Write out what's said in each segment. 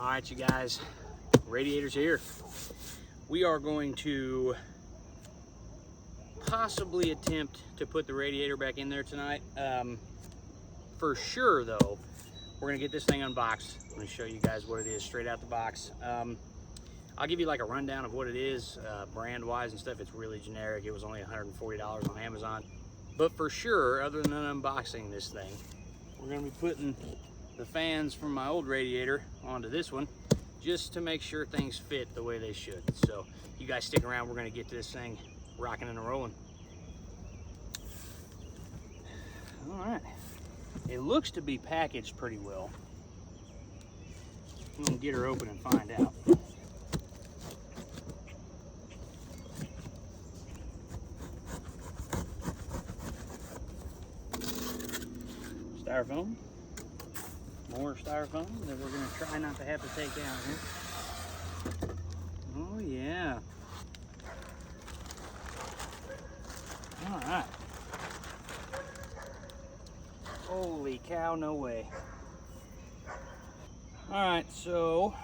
All right, you guys, Radiator's here. We are going to possibly attempt to put the radiator back in there tonight. For sure though, we're gonna get this thing unboxed. Let me show you guys what it is straight out the box. I'll give you like a rundown of what it is, brand wise and stuff. It's really generic. It was only $140 on Amazon. But for sure, other than unboxing this thing, we're gonna be putting the fans from my old radiator onto this one just to make sure things fit the way they should. So you guys stick around, we're gonna get to this thing rocking and rolling. All right, it looks to be packaged pretty well. I'm gonna get her open and find out. Styrofoam. More styrofoam that we're going to try not to have to take down here. Oh yeah. All right. Holy cow, no way. All right, so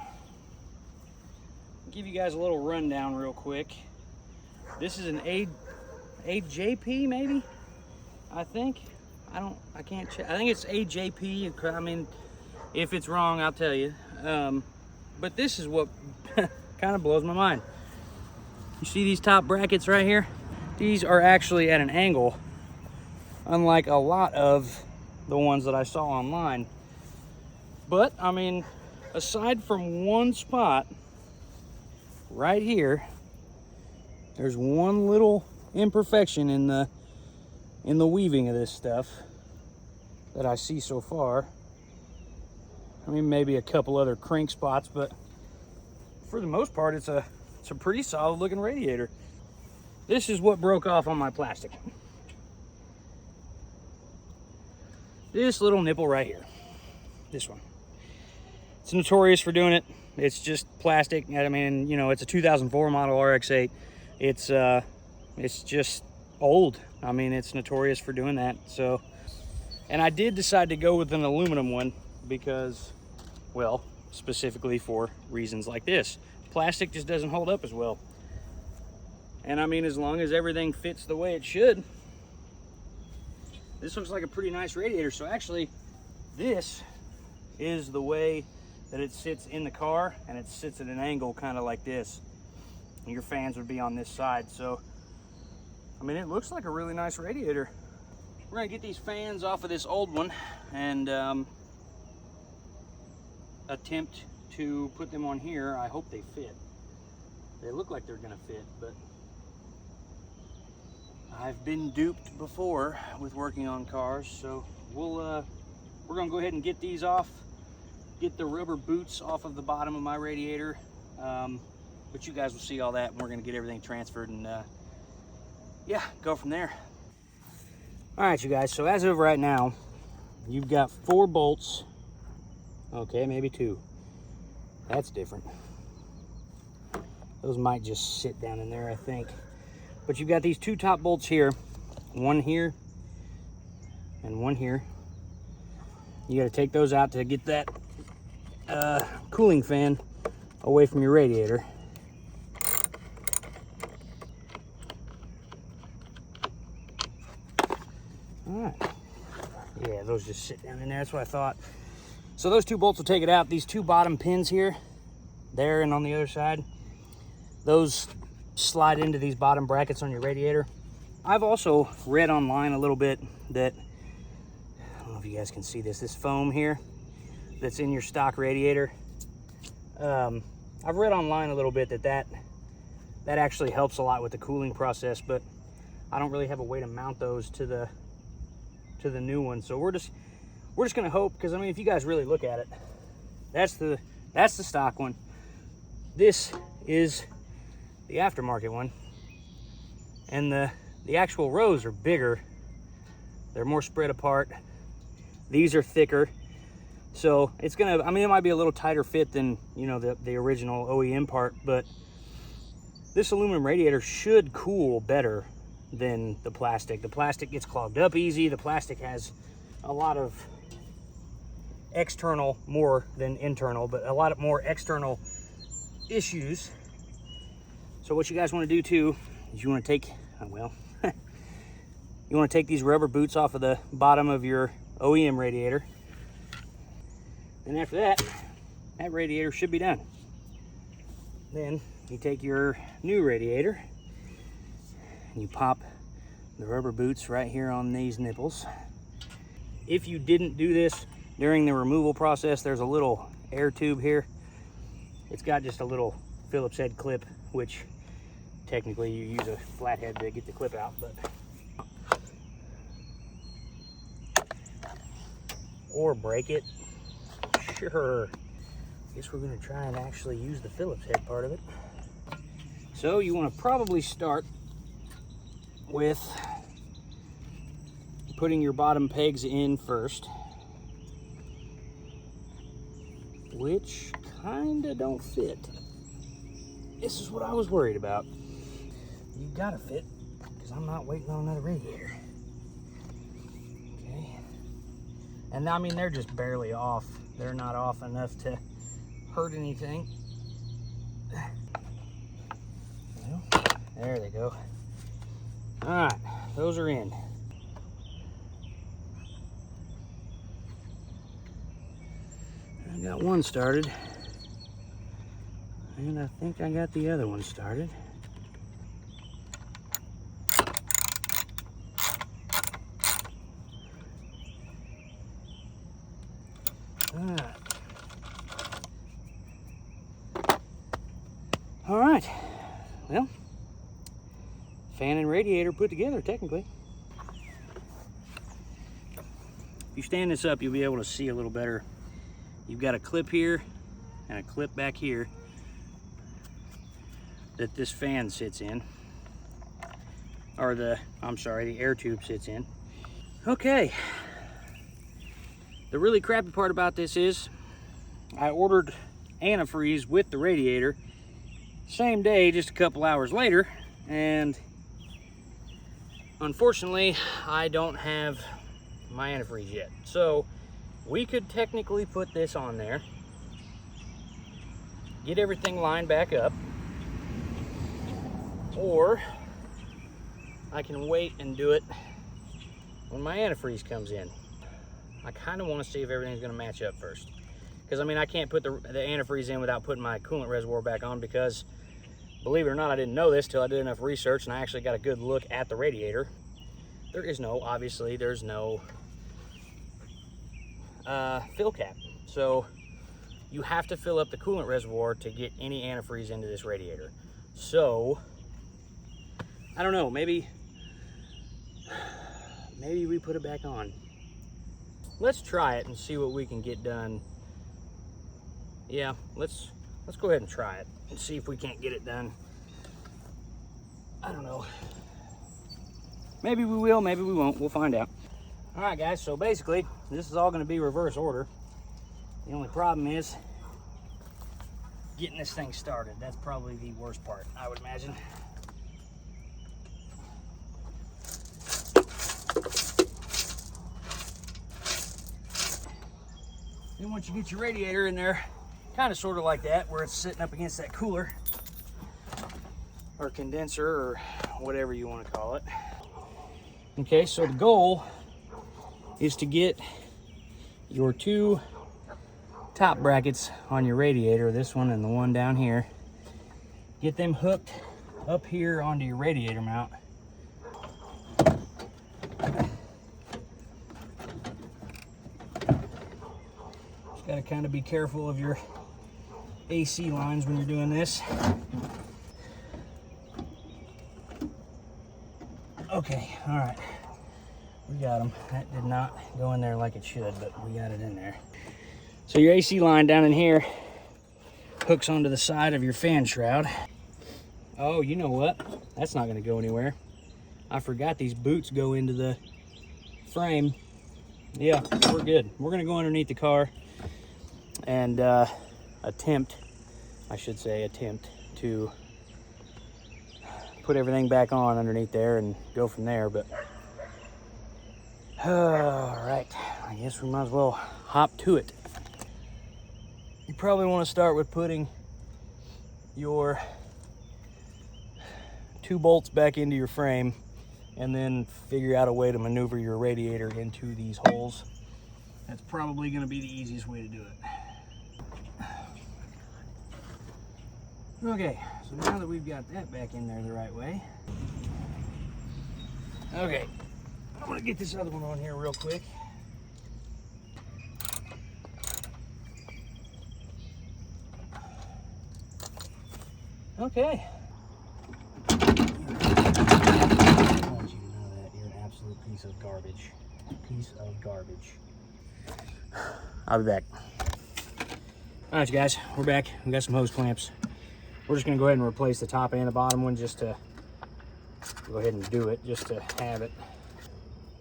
I'll give you guys a little rundown real quick. This is an AJP maybe, I think. I can't check. I think it's AJP. I mean, if it's wrong, I'll tell you. But this is what kind of blows my mind. You see these top brackets right here? These are actually at an angle, unlike a lot of the ones that I saw online. But, I mean, aside from one spot right here, there's one little imperfection in the weaving of this stuff that I see so far. I mean, maybe a couple other crank spots, but for the most part, it's a pretty solid looking radiator. This is what broke off on my plastic. This little nipple right here, this one. It's notorious for doing it. It's just plastic. I mean, you know, it's a 2004 model Rx8. It's just old. I mean, it's notorious for doing that. So, and I did decide to go with an aluminum one because, well, specifically for reasons like this. Plastic just doesn't hold up as well. And I mean, as long as everything fits the way it should, this looks like a pretty nice radiator. So actually, this is the way that it sits in the car, and it sits at an angle kind of like this. And your fans would be on this side. So, I mean, it looks like a really nice radiator. We're gonna get these fans off of this old one and attempt to put them on here. I hope they fit. They look like they're gonna fit, but I've been duped before with working on cars. So we're gonna go ahead and get these off, get the rubber boots off of the bottom of my radiator. But you guys will see all that, and we're gonna get everything transferred and yeah, go from there. All right, you guys, so as of right now, you've got 4 bolts. Okay, maybe 2. That's different. Those might just sit down in there, I think. But you've got these 2 top bolts here, one here and one here. You gotta take those out to get that cooling fan away from your radiator. All right. Yeah, those just sit down in there. That's what I thought. So those 2 bolts will take it out. These 2 bottom pins here, there and on the other side, those slide into these bottom brackets on your radiator. I've also read online a little bit that, I don't know if you guys can see this foam here that's in your stock radiator. I've read online a little bit that actually helps a lot with the cooling process, but I don't really have a way to mount those to the new one. So we're just gonna hope, because I mean, if you guys really look at it, that's the stock one. This is the aftermarket one, and the actual rows are bigger. They're more spread apart. These are thicker, so it's gonna, I mean, it might be a little tighter fit than, you know, the original OEM part, but this aluminum radiator should cool better than the plastic. The plastic gets clogged up easy. The plastic has a lot of external more than internal, but a lot more external issues. So what you guys want to do too is you want to take, well, you want to take these rubber boots off of the bottom of your OEM radiator. And after that, that radiator should be done. Then you take your new radiator and you pop the rubber boots right here on these nipples. If you didn't do this during the removal process, there's a little air tube here. It's got just a little Phillips head clip, which technically you use a flathead to get the clip out, but or break it. Sure. Guess we're gonna try and actually use the Phillips head part of it. So you want to probably start with putting your bottom pegs in first, which kinda don't fit. This is what I was worried about. You gotta fit, because I'm not waiting on another radiator. Okay. And I mean, they're just barely off. They're not off enough to hurt anything. Well, there they go. All right, those are in. I got one started, and I think I got the other one started. All right, well, fan and radiator put together technically. If you stand this up, you'll be able to see a little better. You've got a clip here and a clip back here that this fan sits in, or the air tube sits in. Okay, the really crappy part about this is I ordered antifreeze with the radiator same day, just a couple hours later, and unfortunately I don't have my antifreeze yet. So we could technically put this on there, get everything lined back up, or I can wait and do it when my antifreeze comes in. I kind of want to see if everything's going to match up first, because I mean, I can't put the antifreeze in without putting my coolant reservoir back on, because believe it or not, I didn't know this till I did enough research and I actually got a good look at the radiator. There is no, obviously there's no fill cap. So you have to fill up the coolant reservoir to get any antifreeze into this radiator. So I don't know, maybe we put it back on. Let's try it and see what we can get done. Yeah, let's go ahead and try it and see if we can't get it done. I don't know. Maybe we will, maybe we won't. We'll find out. All right, guys, so basically, this is all going to be reverse order. The only problem is getting this thing started. That's probably the worst part, I would imagine. Then once you get your radiator in there, kind of sort of like that, where it's sitting up against that cooler or condenser or whatever you want to call it. Okay, so the goal is to get your two top brackets on your radiator, this one and the one down here, get them hooked up here onto your radiator mount. Just got to kind of be careful of your AC lines when you're doing this. Okay, all right, we got them. That did not go in there like it should, but we got it in there. So your AC line down in here hooks onto the side of your fan shroud. Oh, you know what? That's not gonna go anywhere. I forgot these boots go into the frame. Yeah, we're good. We're gonna go underneath the car and attempt to put everything back on underneath there and go from there. But all right, I guess we might as well hop to it. you probably want to start with putting your 2 bolts back into your frame and then figure out a way to maneuver your radiator into these holes. That's probably going to be the easiest way to do it. Okay, so now that we've got that back in there the right way, okay, I'm going to get this other one on here real quick. Okay. I want you to know that you're an absolute piece of garbage. Piece of garbage. I'll be back. All right, you guys, we're back. We got some hose clamps. We're just gonna go ahead and replace the top and the bottom one just to go ahead and do it, just to have it.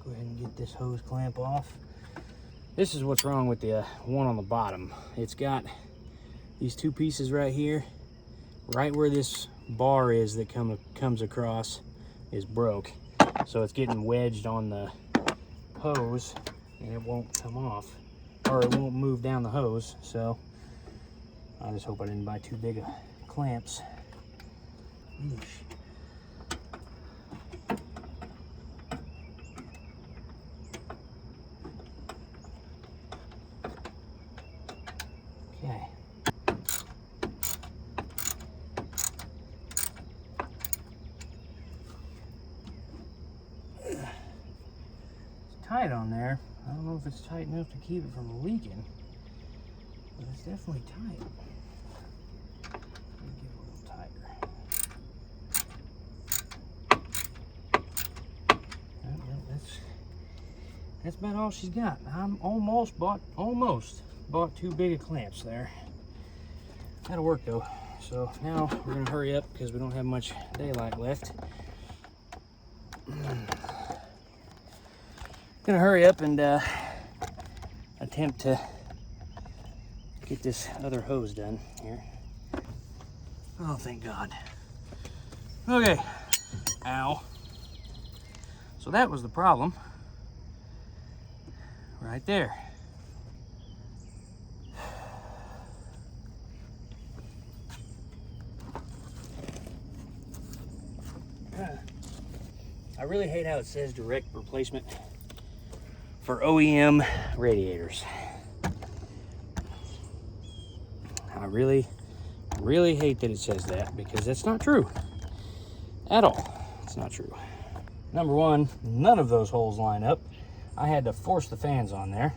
Go ahead and get this hose clamp off. This is what's wrong with the one on the bottom. It's got these 2 pieces right here. Right where this bar is that comes across is broke. So it's getting wedged on the hose and it won't come off, or it won't move down the hose. So I just hope I didn't buy too big of clamps. Eesh. Okay. Tight on there. I don't know if it's tight enough to keep it from leaking, but it's definitely tight. Let me get a little tighter. That's about all she's got. I'm almost bought 2 big of clamps there. That'll work though. So now we're gonna hurry up because we don't have much daylight left. Gonna hurry up and attempt to get this other hose done here. Oh, thank God. Okay. Ow. So that was the problem right there. I really hate how it says direct replacement for OEM radiators. I really hate that it says that, because that's not true at all. It's not true. Number one, none of those holes line up. I had to force the fans on there.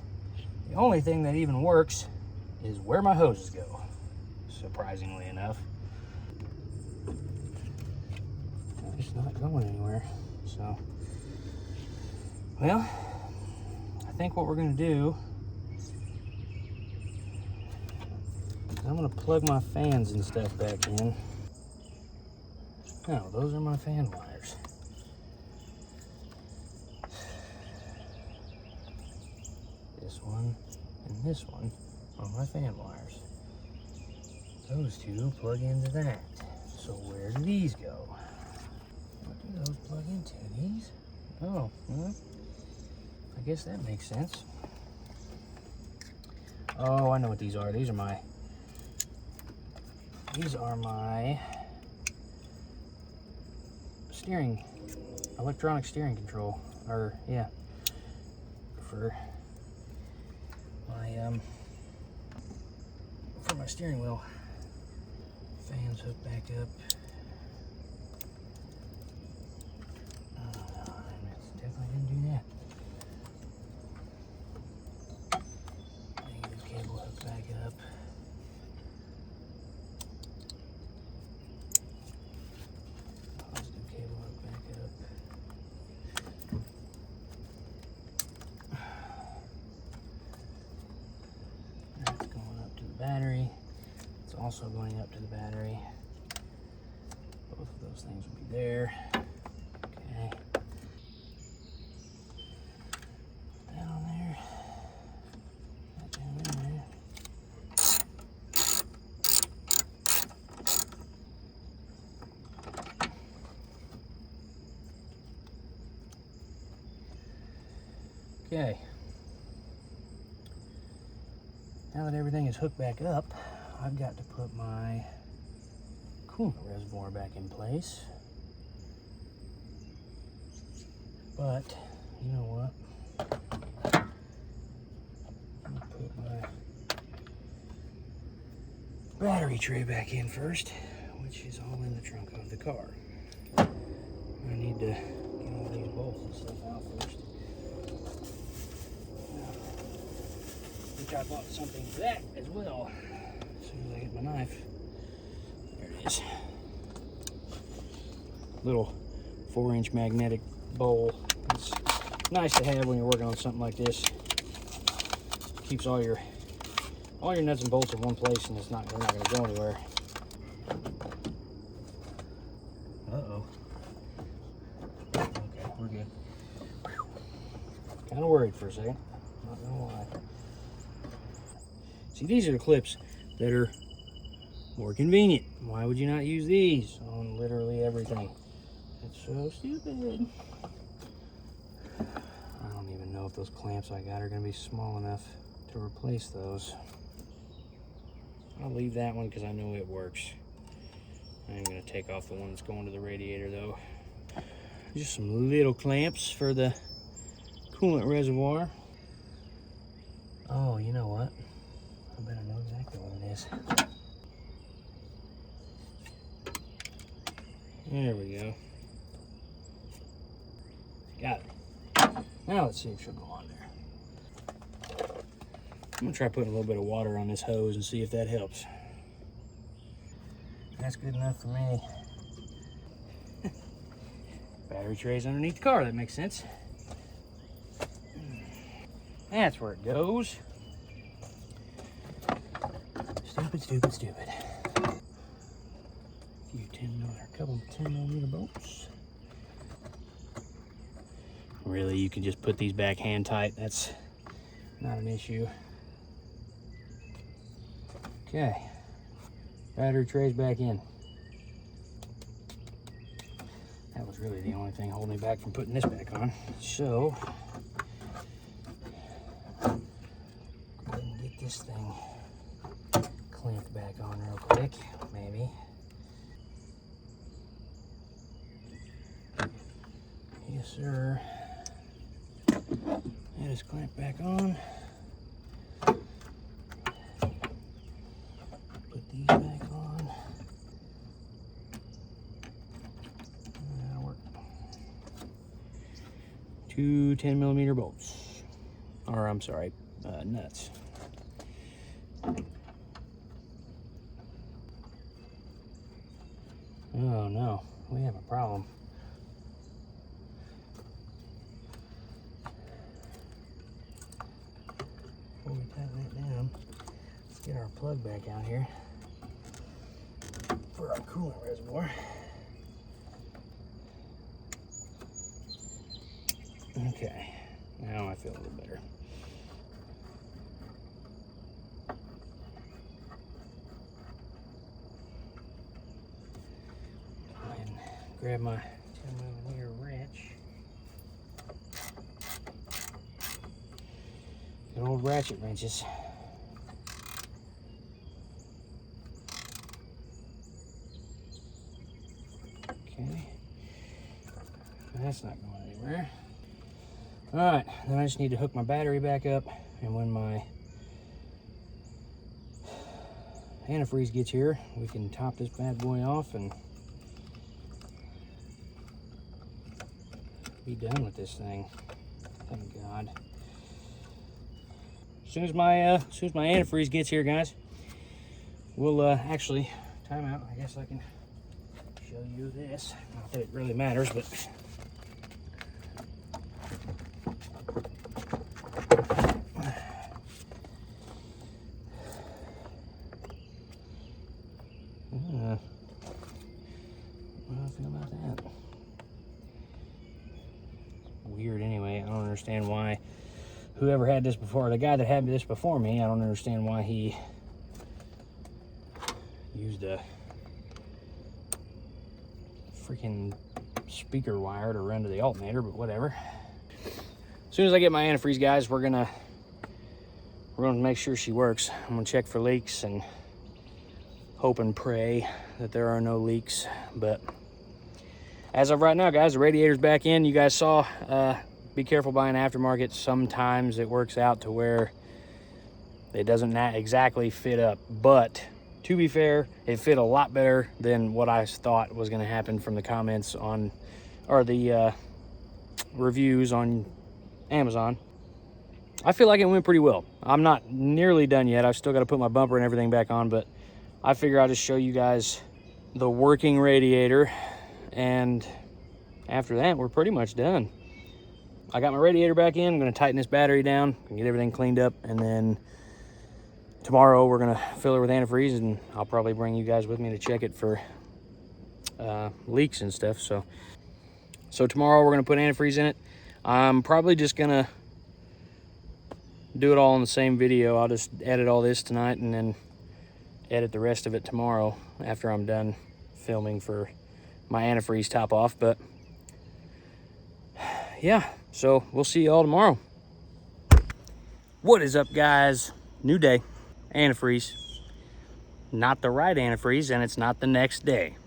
The only thing that even works is where my hoses go, surprisingly enough. It's not going anywhere. So, well, I think what we're gonna do is I'm gonna plug my fans and stuff back in. No, those are my fan wires. This one and this one are my fan wires. Those 2 plug into that. So where do these go? What do those plug into? These? Oh, well, I guess that makes sense. Oh, I know what these are. These are my electronic steering control. Or, yeah, for my steering wheel. Fans hook back up. Definitely didn't do that. Negative cable hook back up. Positive cable hook back up. That's going up to the battery. It's also going up to the battery. Both of those things will be there. Okay. Down there. That down in there. Okay. Now that everything is hooked back up, I've got to put my coolant reservoir back in place. But, you know what? I'm gonna put my battery tray back in first, which is all in the trunk of the car. I need to get all these bolts and stuff out first. I think I bought something for that as well. As soon as I get my knife. There it is. Little 4-inch magnetic bowl. It's nice to have when you're working on something like this. Keeps all your nuts and bolts in one place, and they're not going to go anywhere. Uh-oh. Okay, we're good. Kind of worried for a second. Not gonna lie. See, these are the clips that are more convenient. Why would you not use these on literally everything? It's so stupid. I don't even know if those clamps I got are going to be small enough to replace those. I'll leave that one because I know it works. I'm going to take off the one that's going to the radiator though. Just some little clamps for the coolant reservoir. Oh, you know what? I bet I know exactly what it is. There we go. Got it. Now let's see if she'll go on there. I'm gonna try putting a little bit of water on this hose and see if that helps. That's good enough for me. Battery tray's underneath the car, that makes sense. That's where it goes. Stupid, stupid, stupid. A couple 10mm bolts. Really, you can just put these back hand tight. That's not an issue. Okay, battery tray's back in. That was really the only thing holding me back from putting this back on. So, go ahead and get this thing clamped back on real quick, maybe. Yes, sir. That is clamped back on. Put these back on. That'll work. 2 10mm bolts. Or, I'm sorry, nuts. Oh no, we have a problem. Before we tighten that down, let's get our plug back out here for our coolant reservoir. Okay, now I feel a little better. Go ahead and grab my 10mm wrench. Good old ratchet wrenches. Okay, that's not going anywhere. All right, then I just need to hook my battery back up, and when my antifreeze gets here, we can top this bad boy off and be done with this thing. Thank God. As soon as my antifreeze gets here, guys, we'll actually time out. I guess I can show you this. Not that it really matters, but what do I feel about that? Weird anyway. I don't understand why whoever had this before, the guy that had this before me, I don't understand why he used a freaking speaker wire to run to the alternator, but whatever. As soon as I get my antifreeze, guys, we're gonna we're gonna make sure she works. I'm gonna check for leaks and hope and pray that there are no leaks. But as of right now, guys, the radiator's back in. You guys saw, be careful buying aftermarket. Sometimes it works out to where it doesn't exactly fit up, but to be fair, it fit a lot better than what I thought was gonna happen from the comments on, or the reviews on Amazon. I feel like it went pretty well. I'm not nearly done yet. I've still got to put my bumper and everything back on, but I figure I'll just show you guys the working radiator, and after that, we're pretty much done. I got my radiator back in. I'm going to tighten this battery down and get everything cleaned up, and then tomorrow we're going to fill her with antifreeze, and I'll probably bring you guys with me to check it for leaks and stuff. So tomorrow we're going to put antifreeze in it. I'm probably just going to do it all in the same video. I'll just edit all this tonight and then edit the rest of it tomorrow after I'm done filming for my antifreeze top off. But yeah, so we'll see you all tomorrow. What is up, guys? New day, antifreeze. Not the right antifreeze, and it's not the next day.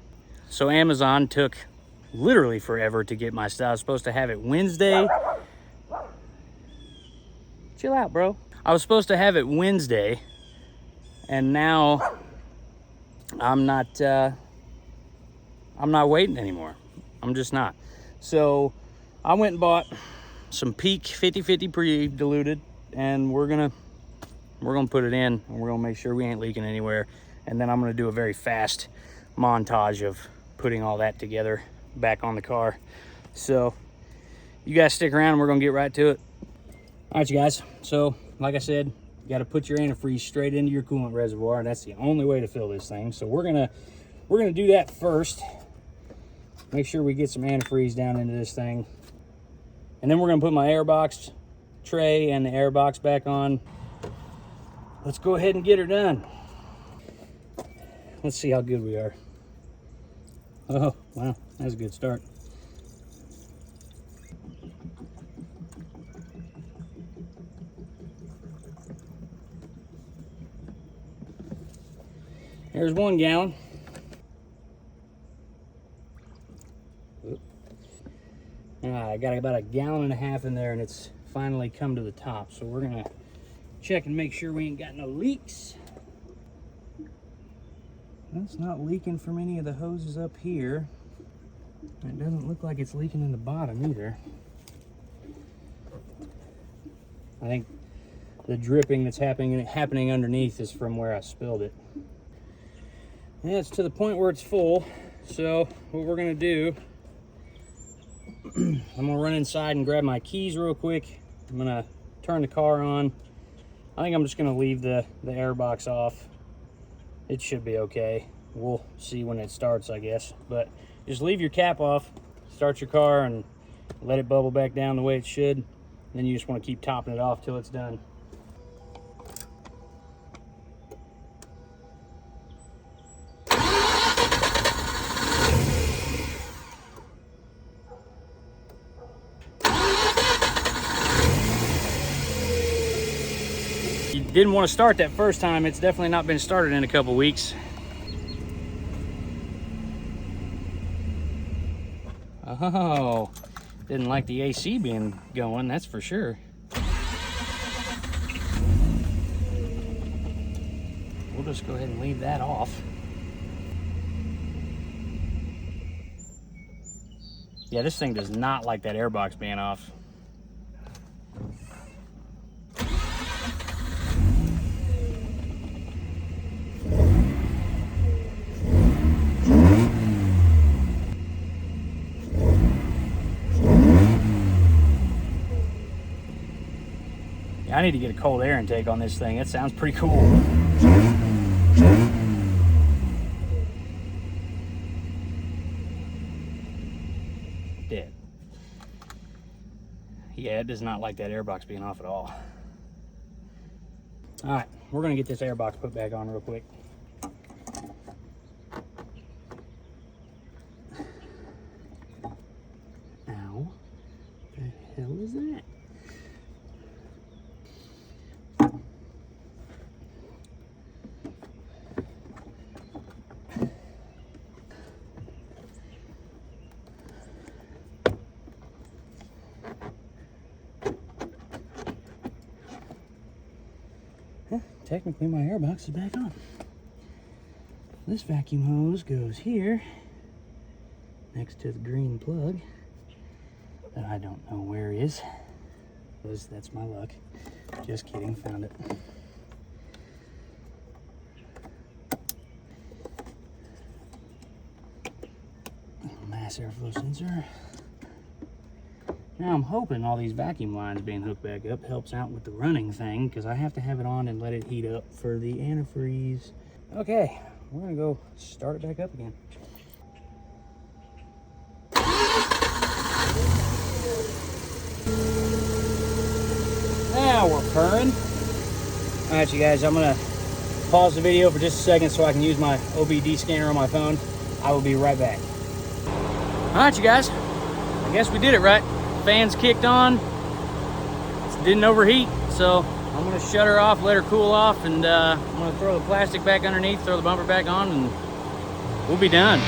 So Amazon took literally forever to get my stuff. I was supposed to have it Wednesday. Chill out, bro. I was supposed to have it Wednesday, and now I'm not waiting anymore. I'm just not. So I went and bought some Peak 50/50 pre-diluted, and we're gonna put it in, and we're gonna make sure we ain't leaking anywhere. And then I'm gonna do a very fast montage of putting all that together back on the car. So you guys stick around and we're gonna get right to it. All right, you guys, so like I said, you got to put your antifreeze straight into your coolant reservoir, and that's the only way to fill this thing. So we're gonna do that first. Make sure we get some antifreeze down into this thing, and then we're gonna put my airbox tray and the airbox back on. Let's go ahead and get her done. Let's see how good we are. Oh wow, that's a good start. There's 1 gallon. I got about 1.5 gallons in there, and it's finally come to the top. So we're gonna check and make sure we ain't got no leaks. That's not leaking from any of the hoses up here. It doesn't look like it's leaking in the bottom either. I think the dripping that's happening underneath is from where I spilled it. Yeah, it's to the point where it's full. So what we're gonna do, I'm gonna run inside and grab my keys real quick. I'm gonna turn the car on. I think I'm just gonna leave the airbox off. It should be okay. We'll see when it starts, I guess. But just leave your cap off, start your car, and let it bubble back down the way it should. Then you just wanna keep topping it off till it's done. You didn't want to start that first time. It's definitely not been started in a couple weeks. Oh, didn't like the AC being going, that's for sure. We'll just go ahead and leave that off. Yeah, this thing does not like that airbox being off. I need to get a cold air intake on this thing. It sounds pretty cool. Dead. Yeah, it does not like that airbox being off at all. All right, we're gonna get this airbox put back on real quick. Ow, what the hell is that? technically my airbox is back on. This vacuum hose goes here, next to the green plug that I don't know where is. That's my luck. Just kidding, found it. Mass airflow sensor. Now I'm hoping all these vacuum lines being hooked back up helps out with the running thing, because I have to have it on and let it heat up for the antifreeze. Okay, we're gonna go start it back up again. Now we're purring. All right, you guys, I'm gonna pause the video for just a second so I can use my OBD scanner on my phone. I will be right back. All right, you guys, I guess we did it right. Fans kicked on, it didn't overheat, so I'm gonna shut her off, let her cool off, and I'm gonna throw the plastic back underneath, throw the bumper back on, and we'll be done.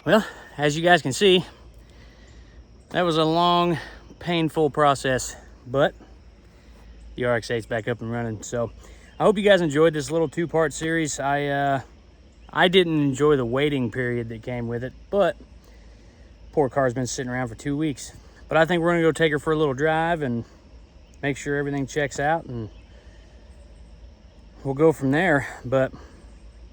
Well, as you guys can see, that was a long, painful process, but the Rx8's back up and running. So I hope you guys enjoyed this little two-part series. I didn't enjoy the waiting period that came with it, but poor car's been sitting around for 2 weeks. But I think we're gonna go take her for a little drive and make sure everything checks out, and we'll go from there. But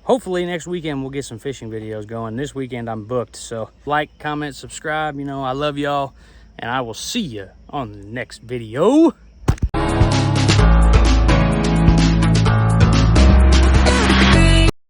hopefully next weekend we'll get some fishing videos going. This weekend I'm booked, so like, comment, subscribe. You know, I love y'all, and I will see you on the next video.